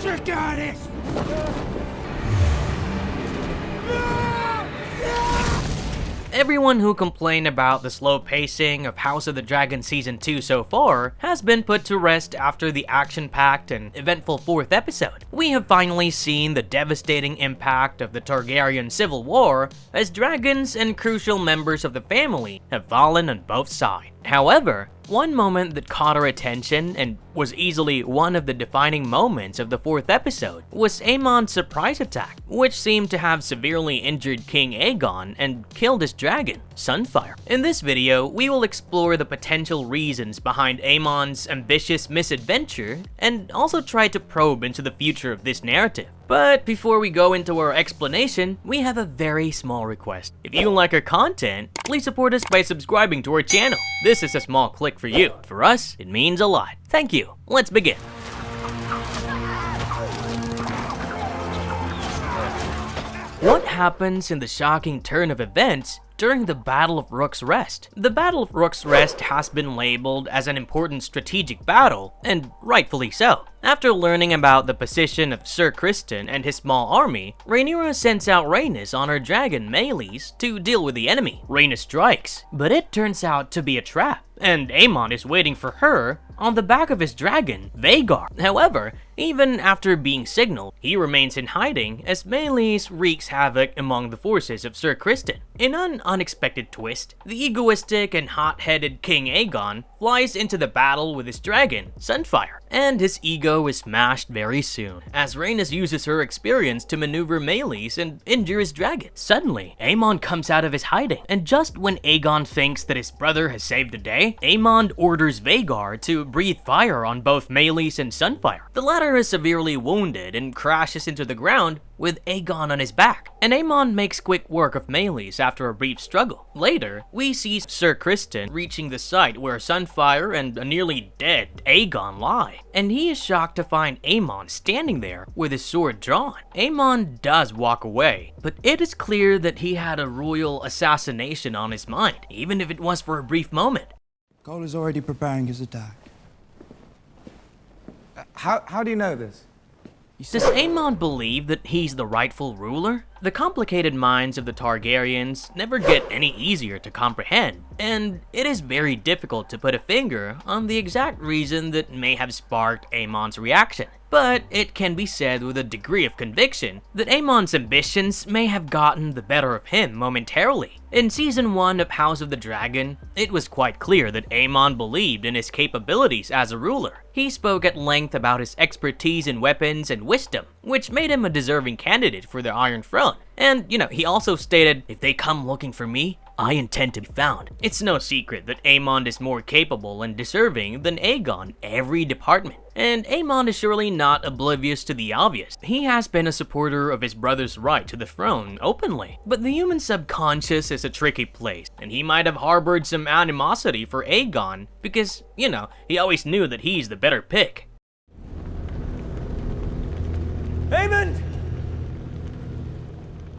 Dracarys! Everyone who complained about the slow pacing of House of the Dragon Season 2 so far has been put to rest after the action-packed and eventful 4th episode. We have finally seen the devastating impact of the Targaryen civil war as dragons and crucial members of the family have fallen on both sides. However, one moment that caught our attention and was easily one of the defining moments of the 4th episode was Aemond's surprise attack, which seemed to have severely injured King Aegon and killed his dragon, Sunfire. In this video, we will explore the potential reasons behind Aemond's ambitious misadventure and also try to probe into the future of this narrative. But before we go into our explanation, we have a very small request. If you like our content, please support us by subscribing to our channel. This is a small click for you. For us, it means a lot. Thank you. Let's begin. What happens in the shocking turn of events during the Battle of Rooks Rest? The Battle of Rooks Rest has been labeled as an important strategic battle, and rightfully so. After learning about the position of Ser Criston and his small army, Rhaenyra sends out Rhaenys on her dragon Meleys to deal with the enemy. Rhaenys strikes, but it turns out to be a trap, and Aemond is waiting for her on the back of his dragon, Vhagar. However, even after being signaled, he remains in hiding as Meleys wreaks havoc among the forces of Ser Criston. In an unexpected twist, the egoistic and hot-headed King Aegon flies into the battle with his dragon, Sunfire, and his ego is smashed very soon, as Rhaenys uses her experience to maneuver Meleys and injure his dragon. Suddenly, Aemond comes out of his hiding, and just when Aegon thinks that his brother has saved the day, Aemond orders Vhagar to breathe fire on both Meleys and Sunfire. The latter is severely wounded and crashes into the ground with Aegon on his back, and Aemond makes quick work of Meleys after a brief struggle. Later, we see Ser Criston reaching the site where Sunfire and a nearly dead Aegon lie, and he is shocked to find Aemond standing there with his sword drawn. Aemond does walk away, but it is clear that he had a royal assassination on his mind, even if it was for a brief moment. Cole is already preparing his attack. How do you know this? Does Aemond believe that he's the rightful ruler? The complicated minds of the Targaryens never get any easier to comprehend, and it is very difficult to put a finger on the exact reason that may have sparked Aemond's reaction. But it can be said with a degree of conviction that Aemond's ambitions may have gotten the better of him momentarily. In Season 1 of House of the Dragon, it was quite clear that Aemond believed in his capabilities as a ruler. He spoke at length about his expertise in weapons and wisdom, which made him a deserving candidate for the Iron Throne. And, he also stated, "If they come looking for me, I intend to be found." It's no secret that Aemond is more capable and deserving than Aegon in every department. And Aemond is surely not oblivious to the obvious. He has been a supporter of his brother's right to the throne openly. But the human subconscious is a tricky place, and he might have harbored some animosity for Aegon because, he always knew that he's the better pick. Aemond!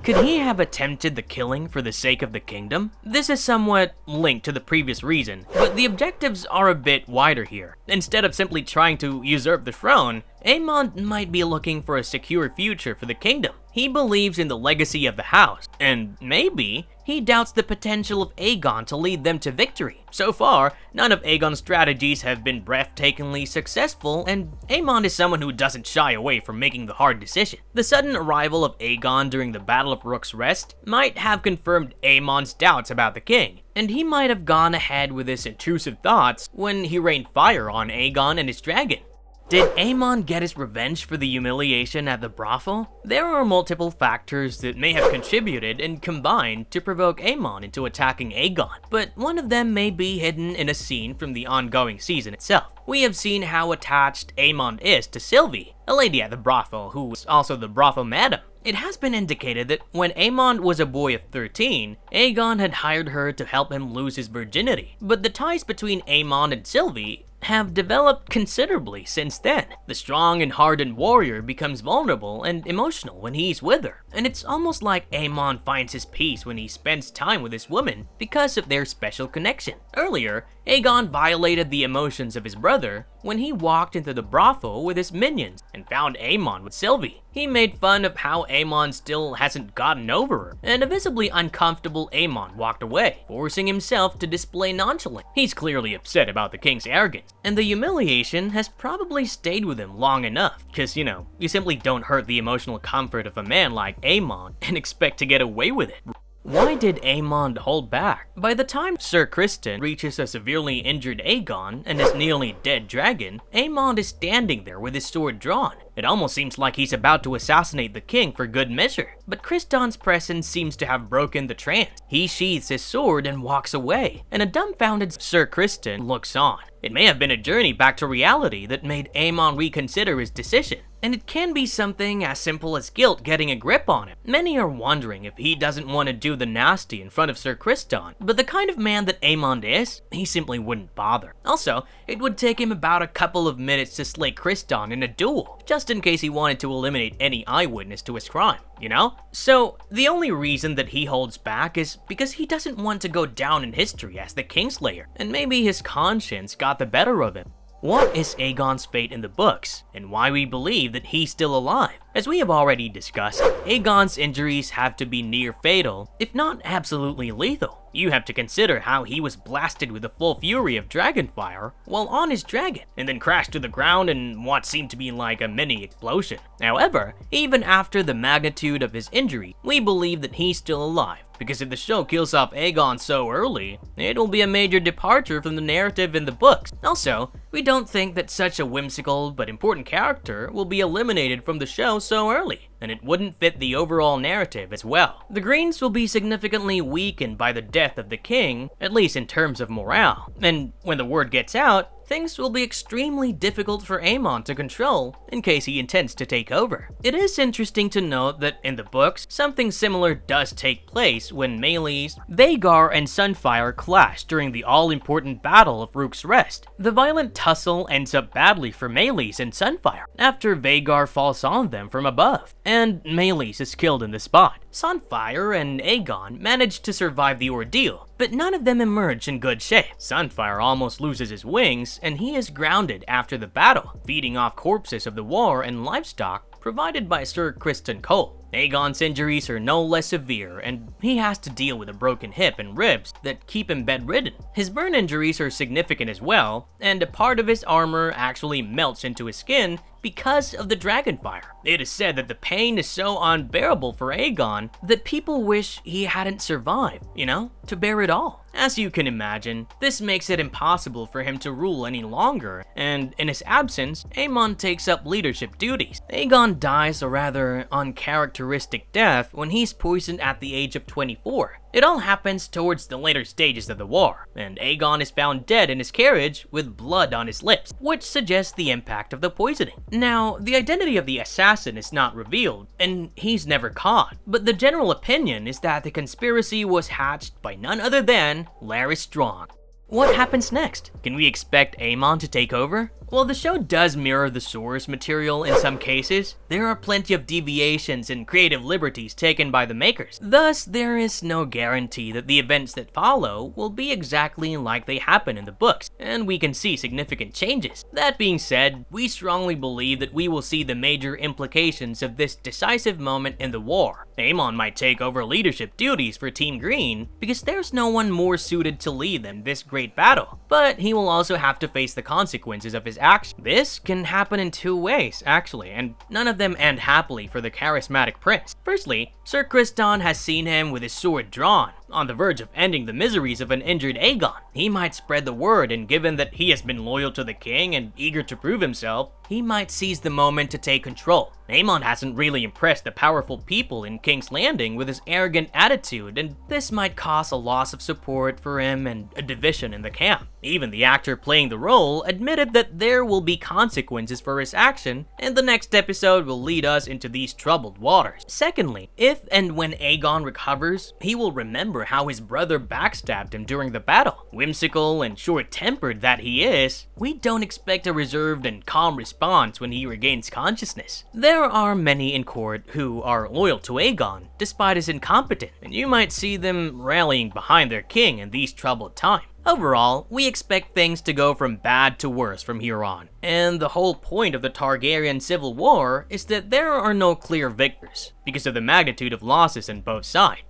Could he have attempted the killing for the sake of the kingdom? This is somewhat linked to the previous reason, but the objectives are a bit wider here. Instead of simply trying to usurp the throne, Aemond might be looking for a secure future for the kingdom. He believes in the legacy of the house, and maybe he doubts the potential of Aegon to lead them to victory. So far, none of Aegon's strategies have been breathtakingly successful, and Aemond is someone who doesn't shy away from making the hard decision. The sudden arrival of Aegon during the Battle of Rooks Rest might have confirmed Aemond's doubts about the king, and he might have gone ahead with his intrusive thoughts when he rained fire on Aegon and his dragon. Did Aemond get his revenge for the humiliation at the brothel? There are multiple factors that may have contributed and combined to provoke Aemond into attacking Aegon, but one of them may be hidden in a scene from the ongoing season itself. We have seen how attached Aemond is to Sylvie, a lady at the brothel who was also the brothel madam. It has been indicated that when Aemond was a boy of 13, Aegon had hired her to help him lose his virginity, but the ties between Aemond and Sylvie have developed considerably since then. The strong and hardened warrior becomes vulnerable and emotional when he's with her, and it's almost like Aemond finds his peace when he spends time with this woman because of their special connection. Earlier, Aegon violated the emotions of his brother when he walked into the brothel with his minions and found Aemond with Sylvie. He made fun of how Aemond still hasn't gotten over her, and a visibly uncomfortable Aemond walked away, forcing himself to display nonchalance. He's clearly upset about the king's arrogance, and the humiliation has probably stayed with him long enough, because, you know, you simply don't hurt the emotional comfort of a man like Aemond and expect to get away with it. Why did Aemond hold back? By the time Sir Criston reaches a severely injured Aegon and his nearly dead dragon, Aemond is standing there with his sword drawn. It almost seems like he's about to assassinate the king for good measure. But Criston's presence seems to have broken the trance. He sheathes his sword and walks away, and a dumbfounded Sir Criston looks on. It may have been a journey back to reality that made Aemond reconsider his decision. And it can be something as simple as guilt getting a grip on him. Many are wondering if he doesn't want to do the nasty in front of Sir Criston, but the kind of man that Aemond is, he simply wouldn't bother. Also, it would take him about a couple of minutes to slay Criston in a duel, just in case he wanted to eliminate any eyewitness to his crime, you know? So, the only reason that he holds back is because he doesn't want to go down in history as the Kingslayer, and maybe his conscience got the better of him. What is Aegon's fate in the books, and why we believe that he's still alive? As we have already discussed, Aegon's injuries have to be near fatal, if not absolutely lethal. You have to consider how he was blasted with the full fury of dragonfire while on his dragon, and then crashed to the ground in what seemed to be like a mini explosion. However, even after the magnitude of his injury, we believe that he's still alive, because if the show kills off Aegon so early, it will be a major departure from the narrative in the books. Also, we don't think that such a whimsical but important character will be eliminated from the show so early, and it wouldn't fit the overall narrative as well. The Greens will be significantly weakened by the death of the king, at least in terms of morale, and when the word gets out, things will be extremely difficult for Aemond to control in case he intends to take over. It is interesting to note that in the books, something similar does take place when Meleys, Vhagar, and Sunfire clash during the all-important Battle of Rooks Rest. The violent tussle ends up badly for Meleys and Sunfire, after Vhagar falls on them from above, and Meleys is killed in the spot. Sunfire and Aegon manage to survive the ordeal, but none of them emerge in good shape. Sunfire almost loses his wings, and he is grounded after the battle, feeding off corpses of the war and livestock provided by Sir Criston Cole. Aegon's injuries are no less severe, and he has to deal with a broken hip and ribs that keep him bedridden. His burn injuries are significant as well, and a part of his armor actually melts into his skin because of the dragonfire. It is said that the pain is so unbearable for Aegon that people wish he hadn't survived, you know, to bear it all. As you can imagine, this makes it impossible for him to rule any longer, and in his absence, Aemond takes up leadership duties. Aegon dies a rather uncharacteristic death when he's poisoned at the age of 24. It all happens towards the later stages of the war, and Aegon is found dead in his carriage with blood on his lips, which suggests the impact of the poisoning. Now, the identity of the assassin is not revealed, and he's never caught, but the general opinion is that the conspiracy was hatched by none other than Larys Strong. What happens next? Can we expect Aemond to take over? While the show does mirror the source material in some cases, there are plenty of deviations and creative liberties taken by the makers. Thus, there is no guarantee that the events that follow will be exactly like they happen in the books, and we can see significant changes. That being said, we strongly believe that we will see the major implications of this decisive moment in the war. Aemond might take over leadership duties for Team Green, because there's no one more suited to lead them this great battle, but he will also have to face the consequences of his action. This can happen in two ways, actually, and none of them end happily for the charismatic prince. Firstly, Sir Criston has seen him with his sword drawn, on the verge of ending the miseries of an injured Aegon. He might spread the word, and given that he has been loyal to the king and eager to prove himself, he might seize the moment to take control. Aemond hasn't really impressed the powerful people in King's Landing with his arrogant attitude, and this might cause a loss of support for him and a division in the camp. Even the actor playing the role admitted that there will be consequences for his action, and the next episode will lead us into these troubled waters. Secondly, if and when Aegon recovers, he will remember how his brother backstabbed him during the battle. Whimsical and short-tempered that he is, we don't expect a reserved and calm response when he regains consciousness. There are many in court who are loyal to Aegon, despite his incompetence, and you might see them rallying behind their king in these troubled times. Overall, we expect things to go from bad to worse from here on, and the whole point of the Targaryen civil war is that there are no clear victors, because of the magnitude of losses on both sides.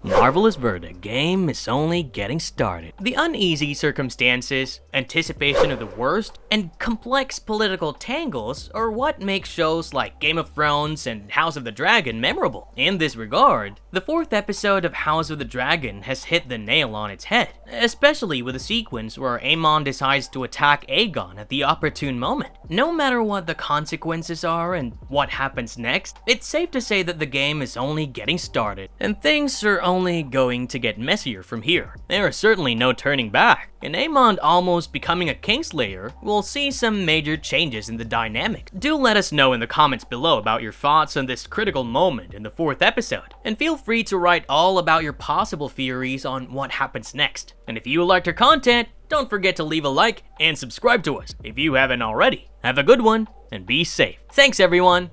Marvelous verdict, game is only getting started. The uneasy circumstances, anticipation of the worst, and complex political tangles are what make shows like Game of Thrones and House of the Dragon memorable. In this regard, the 4th episode of House of the Dragon has hit the nail on its head, especially with a sequence where Aemond decides to attack Aegon at the opportune moment. No matter what the consequences are and what happens next, it's safe to say that the game is only getting started, and things are only going to get messier from here. There is certainly no turning back, and Aemond almost becoming a Kingslayer will see some major changes in the dynamic. Do let us know in the comments below about your thoughts on this critical moment in the 4th episode, and feel free to write all about your possible theories on what happens next. And if you liked our content, don't forget to leave a like and subscribe to us if you haven't already. Have a good one, and be safe. Thanks everyone!